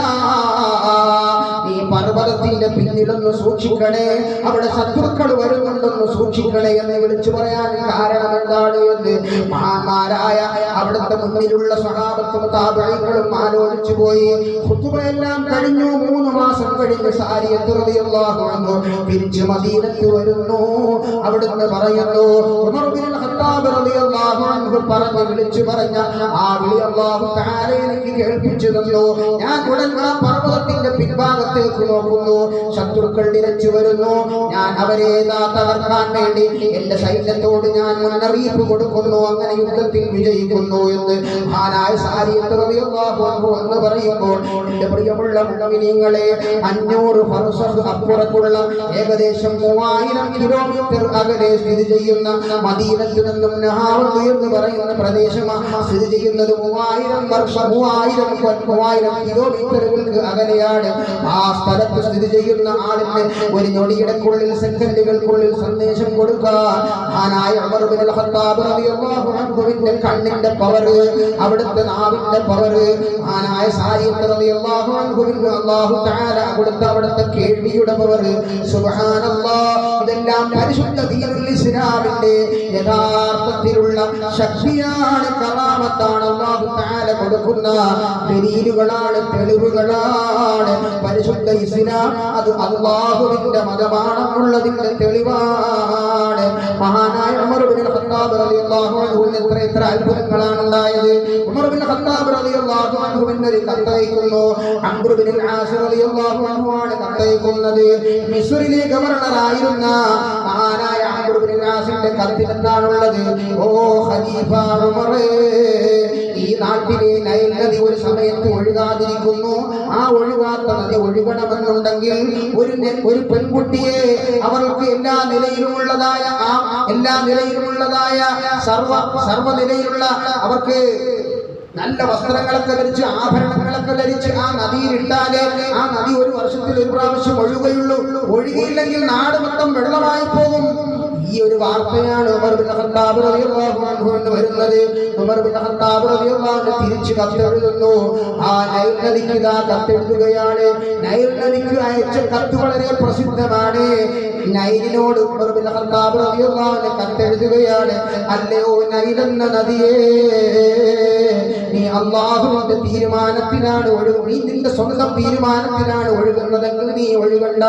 ഈ പർവ്വതത്തിന്റെ പിന്നിലൊന്ന് സൂക്ഷിക്കണേ, അവിടെ ശത്രുക്കൾ വരുന്നുണ്ടെന്ന് സൂക്ഷിക്കണേ എന്ന് വിളിച്ചു പറയാൻ കാരണം എന്താണ് എന്ന് മഹാന്മാരായ അവിടുത്തെ മുന്നിലുള്ള സ്വഹാബത്തും താബഈങ്ങളും ആലോചിച്ചു പോയി. ഖുതുബയെല്ലാം കഴിഞ്ഞു. 3 മാസം കഴിഞ്ഞ് സാരിയത്ത് റളിയല്ലാഹു അൻഹു തിരിച്ച് മദീനത്ത് വരുന്നു. അവിടുന്ന് പറയുന്നു, ഉമർ ബിൻ ഖത്താബ് റളിയല്ലാഹു അൻഹു പറഞ്ഞു വിളിച്ചു പറഞ്ഞ ആ വിളി അല്ലാഹു തആല എനിക്ക് കേൾപ്പിച്ചു തന്നു. ഞാൻ ഉടൻ ആ പർവ്വതത്തിന്റെ പിൻഭാഗത്തേക്ക് നോക്കുന്നു. ശത്രുക്കൾ നിരച്ചു വരുന്നു. ഞാൻ അവരെ തകർക്കാൻ വേണ്ടി എന്റെ സൈന്യത്തോട് ഞാൻ മുന്നറിയിപ്പ് കൊടുക്കുന്നു. അങ്ങനെ യുദ്ധത്തിൽ വിജയിക്കുന്നു എന്ന് മഹാനായ സാരിയത്ത് റളിയല്ലാഹു അൻഹു എന്ന് പറയുമ്പോൾ എന്റെ പ്രിയമുള്ള മുഅ്മിനീങ്ങളെ 500 ഫർസഖ് അപ്പുറത്തുള്ള ഏകദേശം 3000 കിലോമീറ്റർ അകലെ സ്ഥിതി ചെയ്യുന്ന മദീനത്ത് നിന്നും നഹാറ എന്ന് പറയുന്ന പ്രദേശം സ്ഥിതി ചെയ്യുന്നത് 3000 കിലോമീറ്ററുകൾക്ക് അകലെയാണ്. ആ സ്ഥലത്ത് സ്ഥിതി ചെയ്യുന്ന ആളിന് ഒരു ഞൊടിയിടക്കുള്ളിൽ സെക്കൻഡുകൾക്കുള്ളിൽ സന്ദേശം കൊടുക്കാൻ മഹാനായ ഉമർ ബിൻ ഖത്താബ് റളിയല്ലാഹു അൻഹുവിന്റെ കണ്ണിന്റെ പവർ, അവിടുത്തെ നാവിന്റെ പവർ, മഹാനായ സാരിയത്ത് റളിയല്ലാഹു അൻഹുവിന് അല്ലാഹു തആല അവിടുത്തെ കേൾവിയുടെ പവർ, സുബ്ഹാനല്ലാഹ്. ഇതെല്ലാം പരിശുദ്ധ ദീനുൽ ഇസ്ലാമിന്റെ യഥാർത്ഥത്തിലുള്ള ശക്തിയാണ്, കറാമത്താണ്. അല്ലാഹു തആല കൊടുക്കുന്ന ദലീലുകളാണ്, തെളിവുകളാണ്. പരിശുദ്ധ ഇസ്ലാം അത് അല്ലാഹുവിന്റെ മതമാണെന്നുള്ളതിന്റെ തെളിവാണ്. മഹാനായ ഉമർ ബിൻ ഖത്താബ് റളിയല്ലാഹു അൻഹുവിന് എത്ര അത്ഭുതങ്ങളാണ് ഉണ്ടായത്. ഉമർ ബിൻ ഖത്താബ് റളിയല്ലാഹു അൻഹുവിന് ഒരു കത്തയക്കുന്നു. അംർ ബിൻ ആസ് റളിയല്ലാഹു അൻഹു ആണ് കത്തയക്കുന്നത്. മിസ്രിലെ ഗവർണറായിരുന്ന മഹാനായ അംർ ബിൻ ആസിന്റെ കത്തിൽ എന്താണുള്ളത്? ഓ ഖലീഫ ഉമറേ, ഈ നാട്ടിലെ നൈൽ നദി ഒരു സമയത്ത് ഒഴുകാതിരിക്കുന്നു. ആ ഒഴുകാത്ത നദി ഒഴുകണമെന്നുണ്ടെങ്കിൽ ഒരു പെൺകുട്ടിയെ അവർക്ക് എല്ലാ നിലയിലുമുള്ളതായ സർവ നിലയിലുള്ള അവർക്ക് നല്ല വസ്ത്രങ്ങളൊക്കെ ധരിച്ച് ആഭരണങ്ങളൊക്കെ ധരിച്ച് ആ നദിയിലിട്ടാലേ ആ നദി ഒരു വർഷത്തിൽ ഒരു പ്രാവശ്യം ഒഴുകുകയുള്ളൂ. ഒഴുകിയില്ലെങ്കിൽ നാട് മൊത്തം വെള്ളമായി പോകും. ഈ ഒരു വാർത്തയാണ് ഉമർ ബിൻ ഖത്താബ് റളിയല്ലാഹു അൻഹു എന്ന് വരുന്നത്. ഉമർ ബിൻ ഖത്താബ് റളിയല്ലാഹു അൻഹു തിരിച്ച് കത്തെഴുതുന്നു. ആ നൈൽ നദിക്ക് ഇതാ കത്തെഴുതുകയാണ്. നൈൽ നദിക്ക് അയച്ച കത്ത് വളരെ പ്രസിദ്ധമാണ്. നൈലിനോട് ഉമർ ബിൻ ഖത്താബ് റളിയല്ലാഹു അൻഹു കത്തെഴുതുകയാണ്. അല്ലയോ നൈലെന്ന നദിയേ, നീ അല്ലാഹുവിന്റെ തീരുമാനത്തിനാണ് നീ നിന്റെ സ്വന്തം തീരുമാനത്തിനാണ് ഒഴുകുന്നതെങ്കിൽ നീ ഒഴുകണ്ട.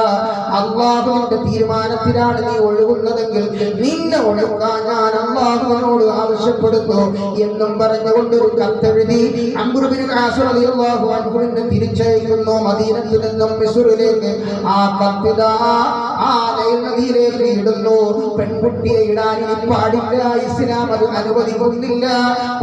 അല്ലാഹുവിന്റെ തീരുമാനത്തിനാണ് നീ ഒഴുകുന്നതെങ്കിൽ നിന്നെ ഒഴുകാൻ ഞാൻ അല്ലാഹുവിനോട് ആവശ്യപ്പെടുന്നു എന്നും പറഞ്ഞുകൊണ്ട് ഒരു കത്തെഴുതി അംർ ബിൻ ആസ് റളിയല്ലാഹു അൻഹുവിനെ തിരിച്ചയക്കുന്നു മദീനത്തിൽ നിന്നും മിസ്റിലേക്ക്. ആ കത്തിതാ ആ നൈൽ നദിയിലേക്ക് ഇടുന്നു. പെൺകുട്ടിയെ ഇടാൻ ഇനി പാടില്ല, ഇസ്ലാം അത് അനുവദിക്കുന്നില്ല.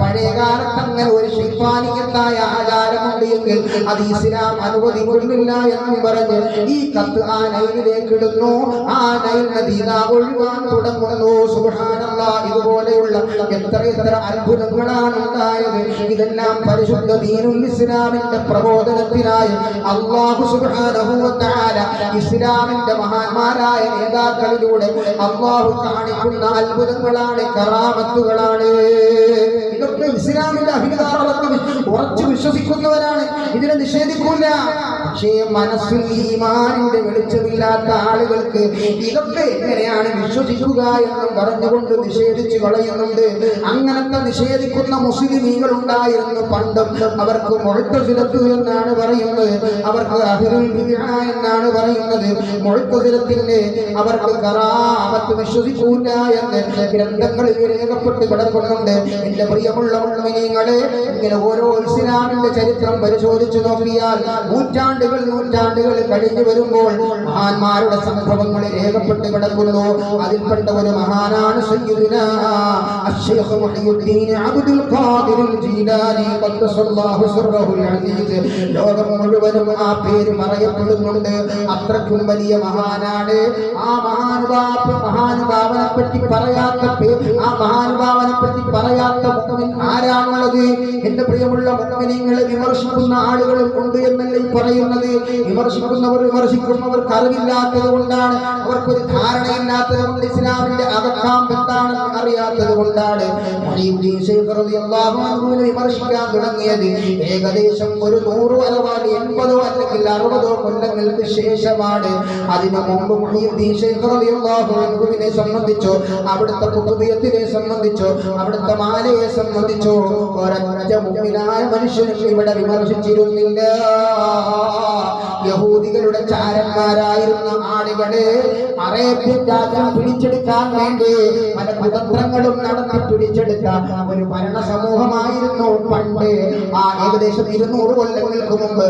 പഴയകാലത്ത് അങ്ങനെ ഒരു ശൈത്താനികത്തായ ആചാരമുണ്ട് എങ്കിൽ അത് ഇസ്ലാം അനുവദിക്കുന്നില്ല എന്ന് പറഞ്ഞ് ഈ കത്ത് ആ നൈലിലേക്ക് ഇടുന്നു. ആ നൈൽ നദി ഒഴുകാൻ തുടങ്ങുന്നു. സുബ്ഹാനല്ലാഹ്. ഇതുപോലെയുള്ള എത്ര അത്ഭുതങ്ങളാണ് ഉണ്ടായത്. ഇതെല്ലാം പരിശുദ്ധ ദീനുൽ ഇസ്ലാമിന്റെ പ്രബോധനത്തിനായി അല്ലാഹു സുബ്ഹാനഹു വ തആല ഇസ്ലാമിന്റെ മഹാന്മാരായ നേതാക്കളിലൂടെ അല്ലാഹു കാണിക്കുന്ന അത്ഭുതങ്ങളാണ്, കറാമത്തുകളാണ്. ഇതൊക്കെ ഇസ്ലാമിന്റെ അഭികാരങ്ങളൊക്കെ ഉറച്ചു വിശ്വസിക്കുന്നവരാണ്, ഇതിനെ നിഷേധിക്കൂല. പക്ഷേ മനസ്സിൽ ഈമാനിന്റെ വെളിച്ചമില്ലാത്ത ആളുകൾക്ക് ഇതൊക്കെ എങ്ങനെയാണ് വിശ്വസിക്കുക എന്നും പറഞ്ഞുകൊണ്ട് നിഷേധിച്ചു കളയുന്നുണ്ട്. അങ്ങനത്തെ നിഷേധിക്കുന്ന മുസ്ലിമീങ്ങൾ ഉണ്ടായിരുന്നു പണ്ടും. അവർക്ക് മുഅ്തസിലത്ത് എന്നാണ് പറയുന്നത്, അവർക്ക് അഹ്ലുൽ ബിദ്അ എന്നാണ് പറയുന്നത്. മുഅ്തസിലത്തിന്റെ അവർക്ക് കറാമത്ത് വിശ്വസിക്കൂല എന്ന് ഗ്രന്ഥങ്ങളിൽ രേഖപ്പെട്ട് കിടക്കുന്നുണ്ട്. എന്റെ പ്രിയമുള്ള മുഅ്മിനീങ്ങളെ, ഇങ്ങനെ ഓരോ ഇസ്ലാമിന്റെ ചരിത്രം പരിശോധിച്ചു നോക്കിയാൽ നൂറ്റാണ്ടുകൾ കഴിഞ്ഞു വരുമ്പോൾ മഹാന്മാരുടെ സംഭവങ്ങൾ രേഖപ്പെട്ട് കിടക്കുന്നു. അതിൽപ്പെട്ട ഒരു മഹാനാണ് സയ്യിദുനാ അശ്ശൈഖ് മുഹയ്യിദ്ദീൻ അബ്ദുൽ ഖാദിർ ജീലാനി ഖദ്ദസല്ലാഹു സിർറഹുൽ അസീസ്. ലോകം മുഴുവനും ആ പേര് പറയപ്പെടുന്നുണ്ട്. അത്രക്കും വലിയ മഹാനാണ്. ആ മഹാനുഭാവനെ പറ്റി പറയാത്ത ആ മഹാനുഭാവനെ പറ്റി പറയാത്ത മുഅ്മിൻ ആരാണുള്ളത്? എന്റെ പ്രിയമുള്ള മുഅ്മിനീങ്ങളെ, വിമർശിക്കുന്ന ആളുകളും ഉണ്ട് എന്നല്ലേ പറയുന്നത്. വിമർശിക്കുന്നവർക്ക് അറിവില്ലാത്തത് കൊണ്ടാണ്, അവർക്കൊരു ധാരണയില്ലാത്തത് കൊണ്ട്, ഇസ്ലാമിന്റെ അകക്കാമ്പ് എന്താണെന്ന് അറിയാത്തത് കൊണ്ടാണ് മുഹയ്യിദ്ദീൻ ശൈഖ് റളിയല്ലാഹു അൻഹുവിനെ വിമർശിക്കാൻ തുടങ്ങിയത്. ഏകദേശം ഒരു 100 അഥവാ 80 അല്ലെങ്കിൽ 60 കൊല്ലങ്ങൾക്ക് ശേഷമാണ്. അതിനു മുമ്പ് മുഹയ്യിദ്ദീൻ ശൈഖ് റളിയല്ലാഹു അൻഹുവിനെ സംബന്ധിച്ചോ, അവിടുത്തെ കുതുബിയത്തിനെ സംബന്ധിച്ചോ, അവിടുത്തെ മാലയെ സംബന്ധിച്ചോ ഒരൊറ്റ മുഅ്മിനായ മനുഷ്യനും ഇവിടെ വിമർശിച്ചിരുന്നില്ല. യഹൂദികളുടെ ചാരന്മാരായിരുന്ന ആളുകളെ അറേബ്യൻ രാജ്യം പിടിച്ചെടുക്കാൻ വേണ്ടി പല കുതന്ത്രങ്ങളും നടത്തി പിടിച്ചെടുത്ത ഒരു ഭരണ സമൂഹമായിരുന്നു പണ്ട്. ആ ഏകദേശം 200 കൊല്ലങ്ങൾക്ക് മുമ്പ്,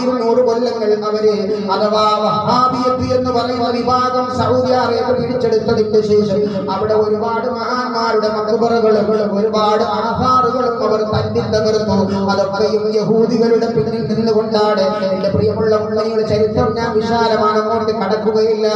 200 കൊല്ലങ്ങൾ അവര് അഥവാ വഹാബിയത്ത് എന്ന് പറയുന്ന വിഭാഗം സൗദി അറേബ്യ പിടിച്ചെടുത്തതിന് ശേഷം അവിടെ ഒരുപാട് മഹാന്മാരുടെ മഖ്ബറകളും ഒരുപാട് ആധാറുകളും അവർ തല്ലി തകർത്തു. അതൊക്കെയും യഹൂദികളുടെ പിന്നിൽ നിന്നുകൊണ്ടാണ്. എന്റെ പ്രിയമുള്ള മുഅ്മിനീങ്ങളെ, ചരിത്രം ഞാൻ വിശാലമാണ്, അങ്ങോട്ട് കടക്കുകയില്ല.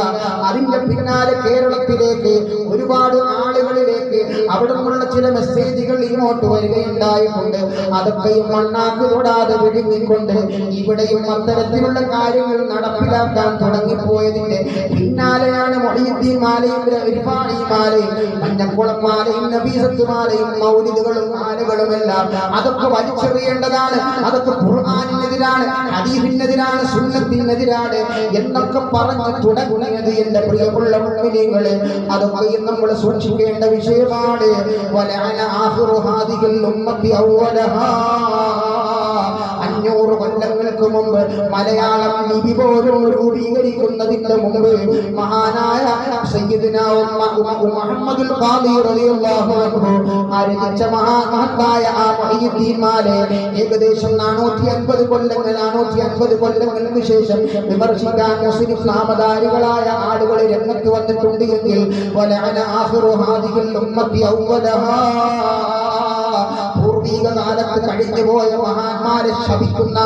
അതിന്റെ പിന്നാലെ കേരളത്തിലേക്ക് ഒരുപാട് ആളുകളിലേക്ക് അവിടെ നിന്നുള്ള ചില മെസ്സേജുകൾ ഇങ്ങോട്ട് വരികയുണ്ടായിട്ടുണ്ട്. അതൊക്കെയും മണ്ണാക്ക് തൊടാതെ വിഴുങ്ങിക്കൊണ്ട് ഇവിടെയും അത്തരത്തിലുള്ള കാര്യങ്ങൾ നടപ്പിലാക്കാൻ തുടങ്ങിപ്പോയതിന്റെ പിന്നാലെയാണ് മുഹയ്യിദ്ദീൻ മാലയും ഇർഫാനി മാലയും മഞ്ഞക്കുളം മാലയും നബീസത്ത് മാലയും മൗലിദുകളും മാലകളുമെല്ലാം. അതൊക്കെ വലിച്ചെറിയേണ്ടതാണ്. അതൊക്കെ ഖുർആനിനെതിരാണ്, ഹദീസിനെതിരാണ്, സുന്നത്തിനെതിരാണ് എന്നൊക്കെ പറഞ്ഞു തുടങ്ങിയത് എന്റെ പ്രിയമുള്ള മുഅ്മിനീങ്ങളെ, അതൊക്കെയും നമ്മൾ സൂക്ഷിക്കേണ്ട വിഷയമാണ്. വലഅന ആഖിറു ഹാദിഹിൽ ഉമ്മത്തി അവ്വലഹാ. 500 കൊല്ലങ്ങൾക്ക് മുമ്പ് മലയാളം ലിപി പോലും രൂപീകരിക്കുന്നതിന് മുമ്പ് മഹാനായ സയ്യിദുനാ മുഹമ്മദുൽ ഖാദി റളിയല്ലാഹു അൻഹു രചിച്ച മഹത്തായ ആ മുഹയ്യിദ്ദീൻ മാല ഏകദേശം 450 കൊല്ലങ്ങൾക്ക് ശേഷം വിമർശിക്കാൻ മുസ്ലിം നാമധാരികളായ ആളുകൾ രംഗത്ത് വന്നിട്ടുണ്ട് എങ്കിൽ വലഅന ആഖിറു ഹാദിഹിൽ ഉമ്മത്തി അവ്വലഹാ. പൂർവീക കാലത്ത് കഴിഞ്ഞുപോയ മഹാന്മാരെ ശപിക്കുന്ന,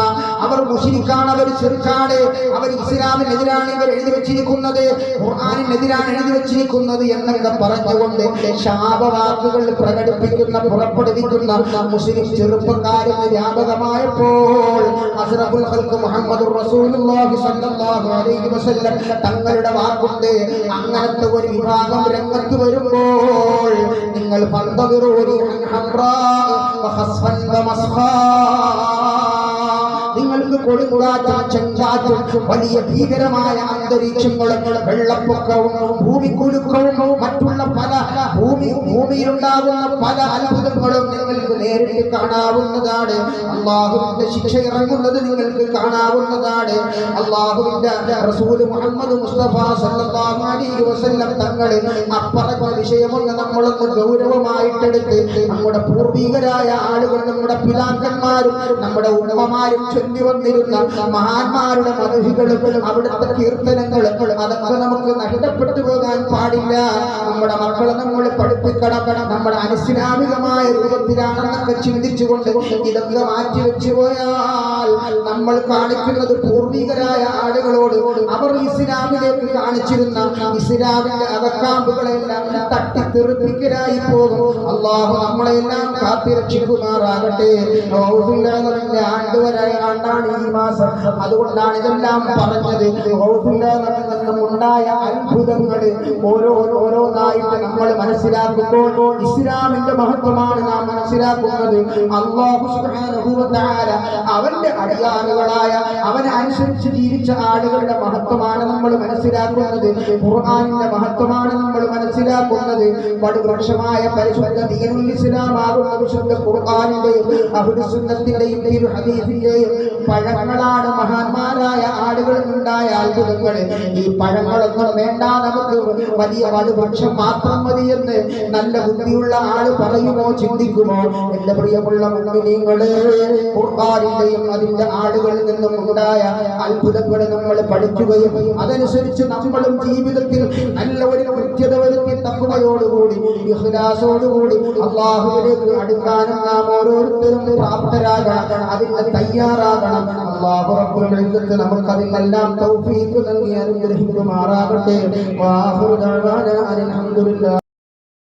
അവർ മുശ്രിക്കാണ്, അവർ ശിർക്കാണ്, അവർ ഇസ്ലാമിനെതിരാണ് ഇവർ എഴുതി വെച്ചിരിക്കുന്നത്, ഖുർആനിനെതിരാണ് എഴുതി വെച്ചിരിക്കുന്നത് എന്നൊക്കെ പറഞ്ഞുകൊണ്ട് ശാപവാക്കുകൾ പ്രകടിപ്പിക്കുന്ന, പുറപ്പെടുവിക്കുന്ന മുസ്ലിം ചെറുപ്പക്കാരെന്ന് വ്യാപകമായപ്പോൾ അസ്റഫുൽ ഖൽഖ് മുഹമ്മദുർ റസൂലുള്ളാഹി സ്വല്ലല്ലാഹു അലൈഹി വസല്ലം തങ്ങളുടെ വാക്കുണ്ട്. അങ്ങനത്തെ ഒരു വിഭാഗം രംഗത്ത് വരുമ്പോൾ നിങ്ങൾ നിങ്ങൾക്ക് കൊടുങ്കാറ്റും ചെങ്കാറ്റും വലിയ ഭീകരമായ അന്തരീക്ഷങ്ങളും വെള്ളപ്പൊക്കവും ഭൂമിക്കുലുക്കവും മറ്റുള്ള പല ഭൂമിയിലുണ്ടാകുന്ന പല അത്ഭുതങ്ങളും നിങ്ങൾക്ക് നേരിട്ട് കാണാവുന്നതാണ്. അല്ലാഹുവിന്റെ ശിക്ഷ ഇറങ്ങുന്നത് നിങ്ങൾക്ക് കാണാവുന്നതാണ്. അല്ലാഹുവിന്റെ റസൂൽ മുഹമ്മദ് മുസ്തഫ സല്ലല്ലാഹു അലൈഹി വസല്ലം തങ്ങൾ അപ്പറഞ്ഞ വിഷയമൊന്ന് നമ്മളൊന്ന് ഗൗരവമായിട്ടെടുത്ത് നമ്മുടെ പൂർവികരായ ആളുകൾ, നമ്മുടെ പിതാക്കന്മാരും നമ്മുടെ ഉമ്മമാരും ചൊല്ലി വന്നിരുന്ന മഹാന്മാരുടെ മധുഹികളും അവിടുത്തെ കീർത്തനങ്ങളും അതൊക്കെ നമുക്ക് നഷ്ടപ്പെട്ടു പോകാൻ പാടില്ല. നമ്മുടെ മക്കളെ നമ്മൾ പഠിപ്പിക്കണം. നമ്മുടെ അനിസ്ലാമികമായ രൂപത്തിലാണെന്നൊക്കെ ചിന്തിച്ചുകൊണ്ട് ഇതൊക്കെ മാറ്റിവെച്ചു പോയാൽ നമ്മൾ കാണിക്കുന്നത് പൂർവികരായ ആളുകളോട് അവർ ഇസ്ലാമിലേക്ക് കാണിച്ചിരുന്ന ഇസ്ലാമിന്റെ അകക്കാമ്പുകളെല്ലാം തട്ടിത്തെറിപ്പിക്കലായി പോകും. അള്ളാഹു നമ്മളെല്ലാം കാത്തിരക്ഷിക്കുമാറാകട്ടെ. ആണ്ടാണ് ഈ മാസം, അതുകൊണ്ടാണ് ഇതെല്ലാം പറഞ്ഞത്. ഉണ്ടായ അത്ഭുതങ്ങൾ ഓരോന്നായിട്ട് നമ്മൾ മനസ്സിലാക്കുമ്പോൾ ഇസ്ലാമിന്റെ മഹത്വമാണ് നാം മനസ്സിലാക്കുന്നത്. അല്ലാഹു സുബ്ഹാനഹു വ തആല അവന്റെ അടിയാറുകളായ അവനെ അനുസരിച്ച് ജീവിച്ച ആളുകളുടെ മഹത്വമാണ് നമ്മൾ മനസ്സിലാക്കുന്നത്. ഖുർആനിന്റെ മഹത്വമാണ് നമ്മൾ മനസ്സിലാക്കുന്നത്. വടുവൃക്ഷമായ പരിശുദ്ധ ദീനുൽ ഇസ്ലാം ആകുന്ന വിശുദ്ധ ഖുർആനിന്റെയും അഹ്ലുസുന്നത്തിന്റെയും ഹദീസിന്റെയും പഴങ്ങളാണ് മഹാന്മാരായ ആളുകളിൽ ഉണ്ടായ അത്ഭുതങ്ങൾ. ഈ പഴങ്ങളൊന്നും വേണ്ട, നമുക്ക് വലിയ വടുവൃക്ഷം മാത്രം മതിയെന്ന് നല്ല ബുദ്ധിയുള്ള ആള് പറയുമോ, ചിന്തിക്കുമോ? എന്റെ പ്രിയമുള്ള മുഅ്മിനീങ്ങളെ, ഖുർആനിന്റെയും അതിന്റെ ആളുകളിൽ നിന്നും ഉണ്ടായ അത്ഭുതങ്ങൾ നമ്മൾ പഠിക്കുകയും അതനുസരിച്ച് നമ്മളും ജീവിതത്തിൽ നല്ല ഒരു കൃത്യത വരുത്തി തഖ്വയോടുകൂടി ഇഖ്ലാസോടുകൂടി അല്ലാഹുവിലേക്ക് അടുക്കാനും നാം ഓരോരുത്തരും പ്രാപ്തരാകണം, അതിന് തയ്യാറാകണം. അല്ലാഹു റബ്ബുൽ ഇസ്സത്ത് നമുക്ക് അതിനെല്ലാം തൗഫീഖ് നൽകി അനുഗ്രഹിക്കുമാറാകട്ടെ. വാഖിറു ദഅവാനാ അൽഹംദുലില്ലാഹ്.